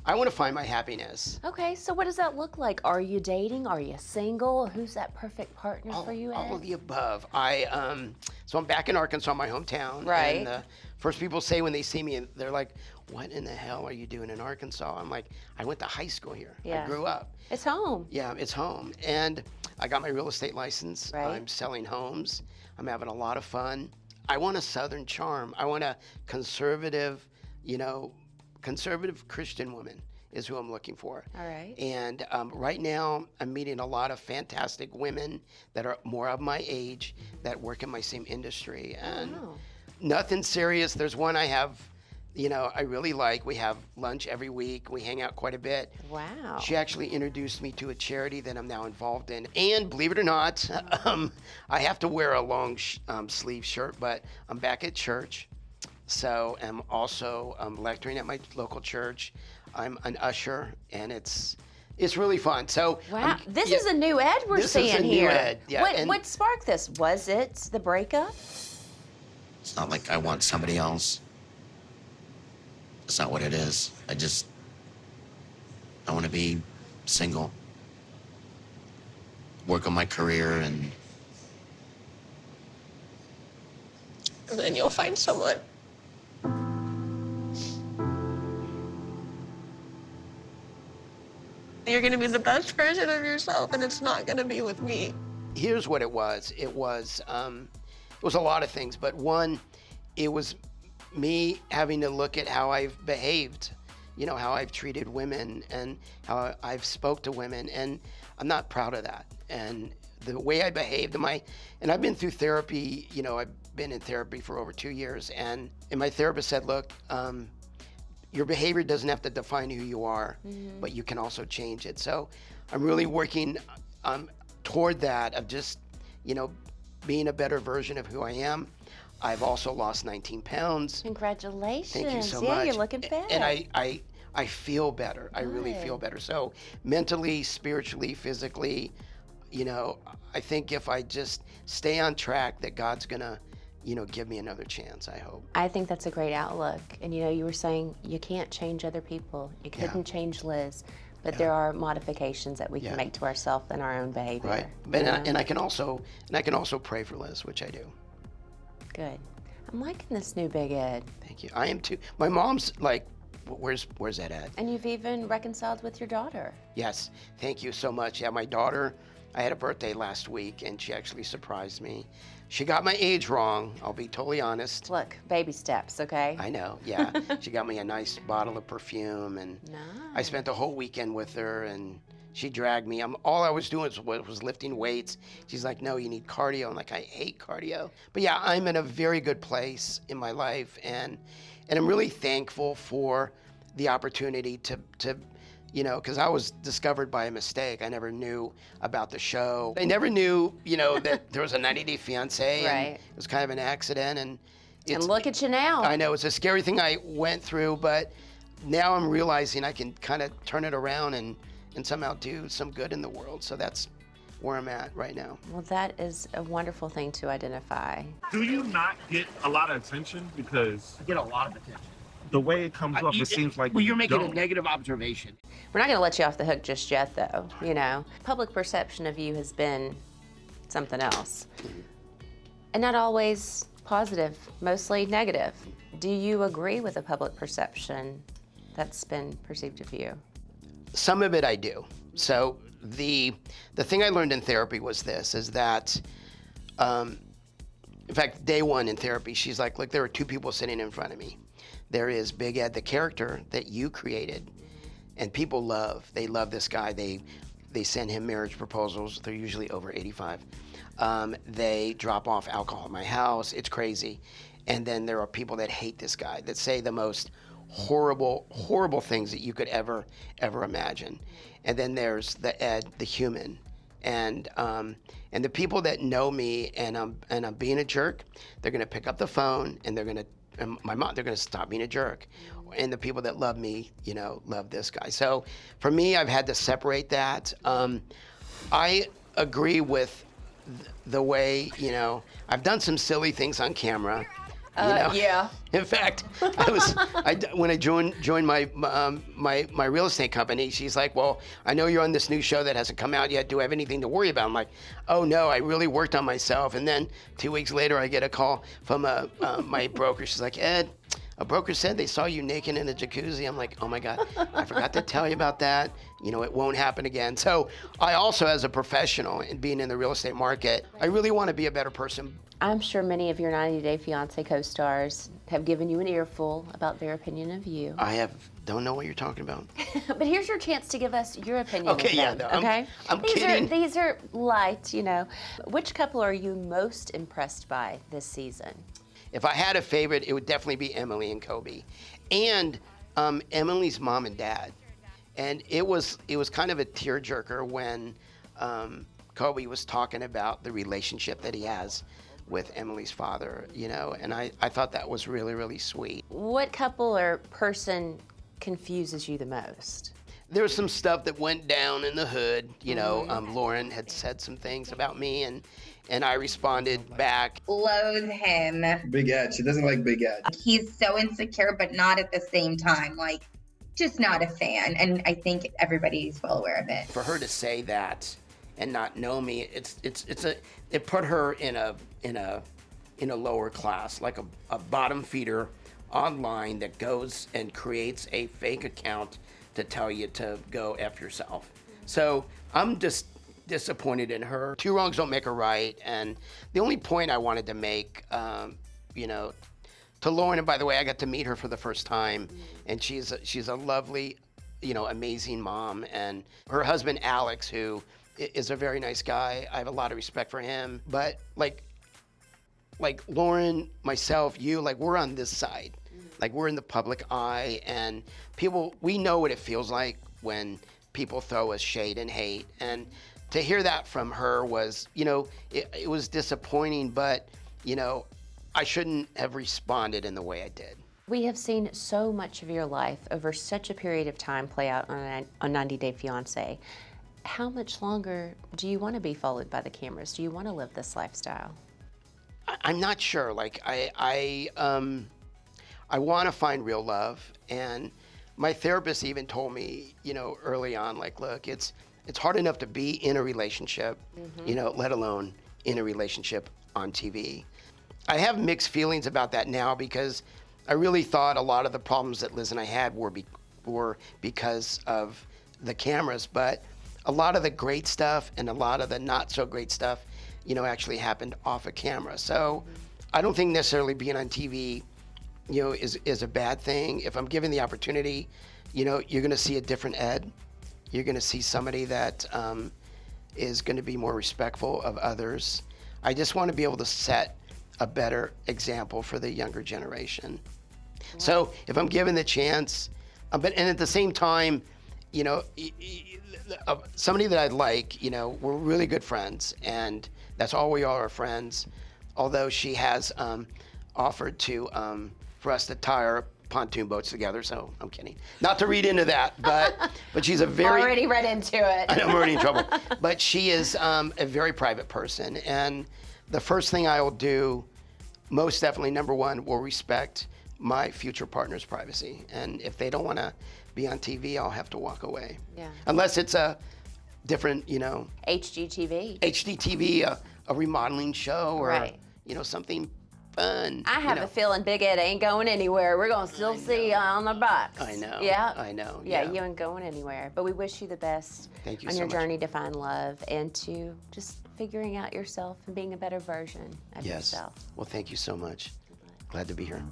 I want to find my happiness. Okay, so what does that look like? Are you dating? Are you single? Who's that perfect partner for you, All of Ed? the above. So I'm back in Arkansas, my hometown. Right. And the first people say when they see me, they're like, "What in the hell are you doing in Arkansas?" I'm like, "I went to high school here. Yeah. I grew up. It's home. Yeah, it's home." And I got my real estate license. Right. I'm selling homes. I'm having a lot of fun. I want a Southern charm. I want a conservative, conservative Christian woman is who I'm looking for. All right. And right now, I'm meeting a lot of fantastic women that are more of my age that work in my same industry. And Wow. nothing serious. There's one I have, I really like. We have lunch every week. We hang out quite a bit. Wow. She actually introduced me to a charity that I'm now involved in. And believe it or not, I have to wear a long sleeve shirt, but I'm back at church. So I'm also lecturing at my local church. I'm an usher, and it's really fun. So Wow. This is a new Ed we're this seeing is a new here. Ed, yeah, What sparked this? Was it the breakup? It's not like I want somebody else. That's not what it is. I want to be single, work on my career, and then you'll find someone. You're gonna be the best version of yourself, and it's not gonna be with me. Here's what it was. It was a lot of things, but one, it was me having to look at how I've behaved, how I've treated women and how I've spoke to women, and I'm not proud of that. And the way I behaved, and I've been through therapy. I've been in therapy for over 2 years, and my therapist said, look, your behavior doesn't have to define who you are, but you can also change it. So I'm really working toward that of just, being a better version of who I am. I've also lost 19 pounds. Congratulations. Thank you so yeah, much. You're looking fit. And I feel better. I really feel better. So mentally, spiritually, physically, I think if I just stay on track, that God's gonna, give me another chance, I hope. I think that's a great outlook. And you were saying you can't change other people. You couldn't change Liz, but there are modifications that we can make to ourselves and our own behavior. Right. And I can also pray for Liz, which I do. Good. I'm liking this new Big Ed. Thank you. I am too. My mom's like, where's that at? And you've even reconciled with your daughter. Yes. Thank you so much. Yeah, my daughter, I had a birthday last week, and she actually surprised me. She got my age wrong, I'll be totally honest. Look, baby steps, okay? I know, yeah. She got me a nice bottle of perfume, and Nice. I spent the whole weekend with her, and she dragged me. All I was doing was lifting weights. She's like, no, you need cardio. I'm like, I hate cardio. But yeah, I'm in a very good place in my life, and I'm really thankful for the opportunity to because I was discovered by a mistake. I never knew about the show. I never knew, that there was a 90-day fiancé. Right. And it was kind of an accident, and look at you now. I know it's a scary thing I went through, but now I'm realizing I can kind of turn it around and somehow do some good in the world. So that's where I'm at right now. Well, that is a wonderful thing to identify. Do you not get a lot of attention? Because I get a lot of attention. the way it comes off, it seems like Well, you're making a don't. negative observation. We're not going to let you off the hook just yet, though. Public perception of you has been something else. And not always positive, mostly negative. Do you agree with the public perception that's been perceived of you? Some of it I do. So the thing I learned in therapy was this, is that, in fact, day one in therapy, she's like, look, there are two people sitting in front of me. There is Big Ed, the character that you created, and people they love this guy. They send him marriage proposals. They're usually over 85. They drop off alcohol at my house. It's crazy. And then there are people that hate this guy, that say the most horrible, horrible things that you could ever imagine. And then there's the Ed, the human. And the people that know me and I'm being a jerk, they're gonna pick up the phone and they're gonna stop being a jerk. And the people that love me, love this guy. So for me, I've had to separate that. I agree with the way, I've done some silly things on camera. Yeah. In fact, when I joined my real estate company, she's like, "Well, I know you're on this new show that hasn't come out yet. Do I have anything to worry about?" I'm like, "Oh no, I really worked on myself." And then 2 weeks later, I get a call from my broker. She's like, "Ed, a broker said they saw you naked in a jacuzzi." I'm like, "Oh my God, I forgot to tell you about that. You know, it won't happen again." So I also, as a professional and being in the real estate market, I really want to be a better person. I'm sure many of your 90 Day Fiancé co-stars have given you an earful about their opinion of you. Don't know what you're talking about. But here's your chance to give us your opinion Okay, of yeah, them, no, okay? I'm these kidding. These are light, you know. Which couple are you most impressed by this season? If I had a favorite, it would definitely be Emily and Kobe, and Emily's mom and dad. And it was kind of a tearjerker when Kobe was talking about the relationship that he has with Emily's father, you know, and I thought that was really, really sweet. What couple or person confuses you the most? There was some stuff that went down in the hood, you know. Lauren had said some things about me, and I responded back. Loathe him. Big Ed. She doesn't like Big Ed. He's so insecure, but not at the same time. Like, just not a fan. And I think everybody's well aware of it. For her to say that and not know me, it put her in a lower class, like a bottom feeder online that goes and creates a fake account to tell you to go F yourself. So I'm just disappointed in her. Two wrongs don't make a right. And the only point I wanted to make, you know, to Lauren, and by the way, I got to meet her for the first time, and she's a lovely, you know, amazing mom. And her husband, Alex, who is a very nice guy. I have a lot of respect for him. But like Lauren, myself, you, like, we're on this side. Like, we're in the public eye, and we know what it feels like when people throw us shade and hate. And to hear that from her was, you know, it was disappointing, but, you know, I shouldn't have responded in the way I did. We have seen so much of your life over such a period of time play out on 90 Day Fiancé. How much longer do you want to be followed by the cameras? Do you want to live this lifestyle? I'm not sure. Like, I want to find real love, and my therapist even told me, you know, early on, like, look, it's hard enough to be in a relationship, you know, let alone in a relationship on TV. I have mixed feelings about that now, because I really thought a lot of the problems that Liz and I had were because of the cameras, but a lot of the great stuff and a lot of the not so great stuff, you know, actually happened off of camera. So I don't think necessarily being on TV, you know, is a bad thing. If I'm given the opportunity, you know, you're going to see a different Ed. You're going to see somebody that is going to be more respectful of others. I just want to be able to set a better example for the younger generation. Wow. So if I'm given the chance, and at the same time, you know, somebody that I like, you know, we're really good friends, and that's all we are friends. Although she has offered to for us to tie our pontoon boats together, so I'm kidding. Not to read into that, but she's a very already read into it. I know, I'm already in trouble. But she is a very private person, and the first thing I will do, most definitely, number one, will respect my future partner's privacy. And if they don't want to be on TV, I'll have to walk away. Yeah. Unless it's a different, you know, HGTV, a remodeling show, or right. You know, something fun. I have a feeling Big Ed ain't going anywhere. We're gonna still see you on the box. I know. Yeah. I know. Yeah, you ain't going anywhere. But we wish you the best Thank you on so your much. journey to find love and to just figuring out yourself and being a better version of yourself. Well, thank you so much. Glad to be here.